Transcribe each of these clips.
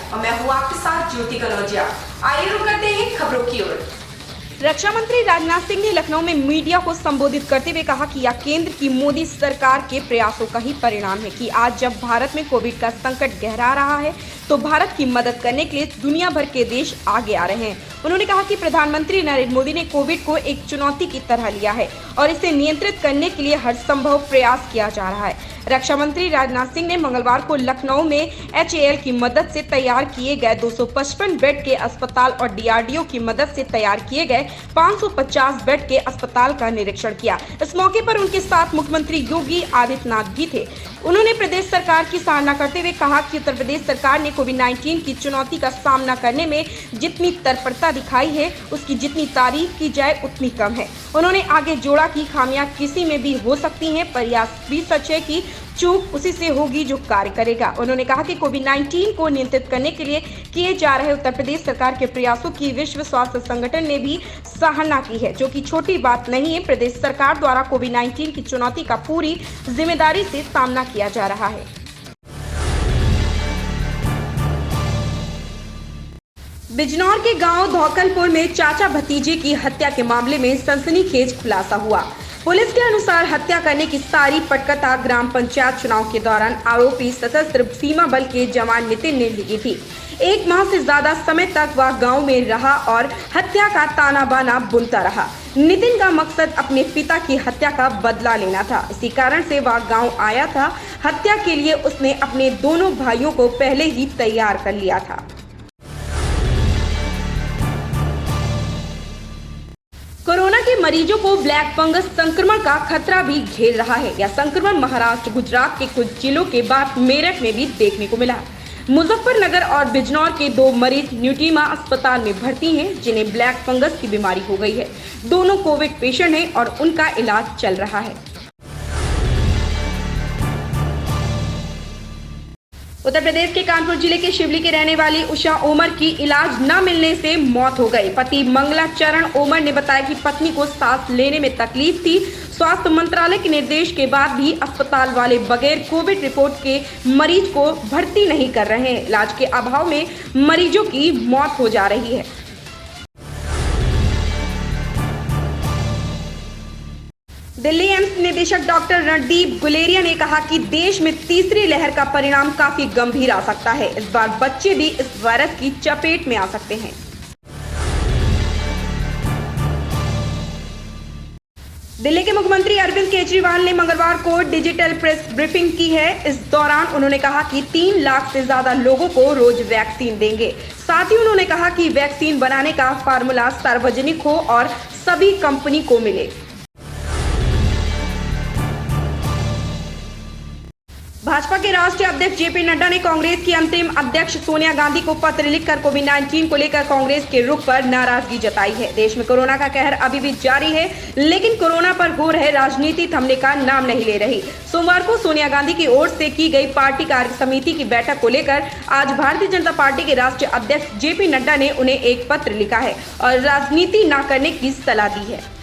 और मैं हूँ आपके साथ ज्योति कनौजिया। आइए रुक करते हैं खबरों की ओर। रक्षा मंत्री राजनाथ सिंह ने लखनऊ में मीडिया को संबोधित करते हुए कहा कि यह केंद्र की मोदी सरकार के प्रयासों का ही परिणाम है कि आज जब भारत में कोविड का संकट गहरा रहा है तो भारत की मदद करने के लिए दुनिया भर के देश आगे आ रहे हैं। उन्होंने कहा कि प्रधानमंत्री नरेंद्र मोदी ने कोविड को एक चुनौती की तरह लिया है और इसे नियंत्रित करने के लिए हर संभव प्रयास किया जा रहा है। रक्षा मंत्री राजनाथ सिंह ने मंगलवार को लखनऊ में HAL की मदद से तैयार किए गए 255 बेड के अस्पताल और DRDO की मदद से तैयार किए गए 550 बेड के अस्पताल का निरीक्षण किया। इस मौके पर उनके साथ मुख्यमंत्री योगी आदित्यनाथ भी थे। उन्होंने प्रदेश सरकार की सराहना करते हुए कहा कि उत्तर प्रदेश सरकार ने कोविड-19 की चुनौती का सामना करने में जितनी तत्परता दिखाई है उसकी जितनी तारीफ की जाए उतनी कम है। उन्होंने आगे जोड़ा कि खामियां किसी में भी हो सकती हैं पर यह भी सच है कि चूक उसी से होगी जो कार्य करेगा। उन्होंने कहा कि कोविड-19 को नियंत्रित करने के लिए किए जा रहे उत्तर प्रदेश सरकार के प्रयासों की विश्व स्वास्थ्य संगठन ने भी सराहना की है, जो कि छोटी बात नहीं है। प्रदेश सरकार द्वारा कोविड-19 की चुनौती का पूरी जिम्मेदारी से सामना किया जा रहा है। बिजनौर के गांव धौकनपुर में चाचा भतीजे की हत्या के मामले में सनसनीखेज खुलासा हुआ। पुलिस के अनुसार हत्या करने की सारी पटकथा ग्राम पंचायत चुनाव के दौरान आरोपी सशस्त्र सीमा बल के जवान नितिन ने ली थी। 1 माह से ज्यादा समय तक वह गांव में रहा और हत्या का ताना बाना बुनता रहा। नितिन का मकसद अपने पिता की हत्या का बदला लेना था। इसी कारण से वह गांव आया था। हत्या के लिए उसने अपने दोनों भाइयों को पहले ही तैयार कर लिया था। कोरोना के मरीजों को ब्लैक फंगस संक्रमण का खतरा भी घेर रहा है। यह संक्रमण महाराष्ट्र, गुजरात के कुछ जिलों के बाद मेरठ में भी देखने को मिला। मुजफ्फरनगर और बिजनौर के 2 मरीज न्यूटीमा अस्पताल में भर्ती हैं, जिन्हें ब्लैक फंगस की बीमारी हो गई है। दोनों कोविड पेशेंट हैं और उनका इलाज चल रहा है। उत्तर प्रदेश के कानपुर जिले के शिवली के रहने वाली उषा ओमर की इलाज न मिलने से मौत हो गई। पति मंगलाचरण ओमर ने बताया कि पत्नी को सांस लेने में तकलीफ थी। स्वास्थ्य मंत्रालय के निर्देश के बाद भी अस्पताल वाले बगैर कोविड रिपोर्ट के मरीज को भर्ती नहीं कर रहे हैं। इलाज के अभाव में मरीजों की मौत हो जा रही है। दिल्ली एम्स निदेशक डॉक्टर रणदीप गुलेरिया ने कहा कि देश में तीसरी लहर का परिणाम काफी गंभीर आ सकता है। इस बार बच्चे भी इस वायरस की चपेट में आ सकते हैं। दिल्ली के मुख्यमंत्री अरविंद केजरीवाल ने मंगलवार को डिजिटल प्रेस ब्रीफिंग की है। इस दौरान उन्होंने कहा कि 3 लाख से ज्यादा लोगों को रोज वैक्सीन देंगे। साथ ही उन्होंने कहा कि वैक्सीन बनाने का फार्मूला सार्वजनिक हो और सभी कंपनी को मिले। भाजपा के राष्ट्रीय अध्यक्ष JP नड्डा ने कांग्रेस की अंतरिम अध्यक्ष सोनिया गांधी को पत्र लिखकर कोविड-19 को लेकर कांग्रेस के रुख पर नाराजगी जताई है। देश में कोरोना का कहर अभी भी जारी है, लेकिन कोरोना पर हो रहे राजनीति थमने का नाम नहीं ले रही। सोमवार को सोनिया गांधी की ओर से की गई पार्टी कार्य समिति की बैठक को लेकर आज भारतीय जनता पार्टी के राष्ट्रीय अध्यक्ष JP नड्डा ने उन्हें एक पत्र लिखा है और राजनीति न करने की सलाह दी है।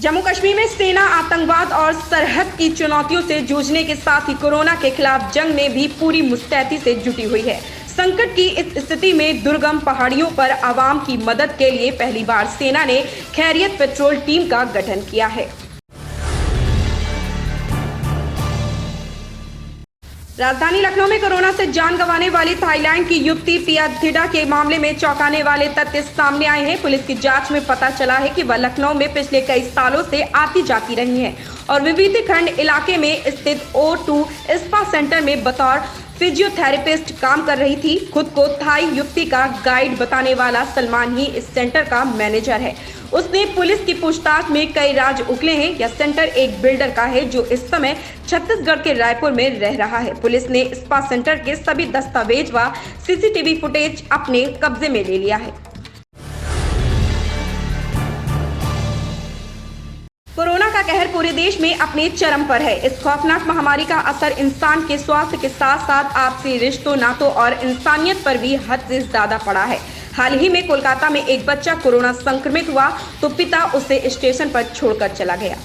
जम्मू कश्मीर में सेना आतंकवाद और सरहद की चुनौतियों से जूझने के साथ ही कोरोना के खिलाफ जंग में भी पूरी मुस्तैदी से जुटी हुई है। संकट की इस स्थिति में दुर्गम पहाड़ियों पर आवाम की मदद के लिए पहली बार सेना ने खैरियत पेट्रोल टीम का गठन किया है। राजधानी लखनऊ में कोरोना से जान गंवाने वाली थाईलैंड की युवती पिया थिडा के मामले में चौंकाने वाले तथ्य सामने आए हैं। पुलिस की जांच में पता चला है कि वह लखनऊ में पिछले कई सालों से आती जाती रही है और विविध खंड इलाके में स्थित O2 स्पा सेंटर में बतौर फिजियोथेरेपिस्ट काम कर रही थी। खुद को थाई युवती का गाइड बताने वाला सलमान ही इस सेंटर का मैनेजर है। उसने पुलिस की पूछताछ में कई राज उगले हैं। यह सेंटर एक बिल्डर का है जो इस समय छत्तीसगढ़ के रायपुर में रह रहा है। पुलिस ने स्पा सेंटर के सभी दस्तावेज व CCTV फुटेज अपने कब्जे में ले लिया है। कोरोना का कहर पूरे देश में अपने चरम पर है। इस खौफनाक महामारी का असर इंसान के स्वास्थ्य के साथ साथ आपसी रिश्तों, नातों और इंसानियत पर भी हद से ज्यादा पड़ा है। हाल ही में कोलकाता में एक बच्चा कोरोना संक्रमित हुआ तो पिता उसे स्टेशन पर छोड़कर चला गया।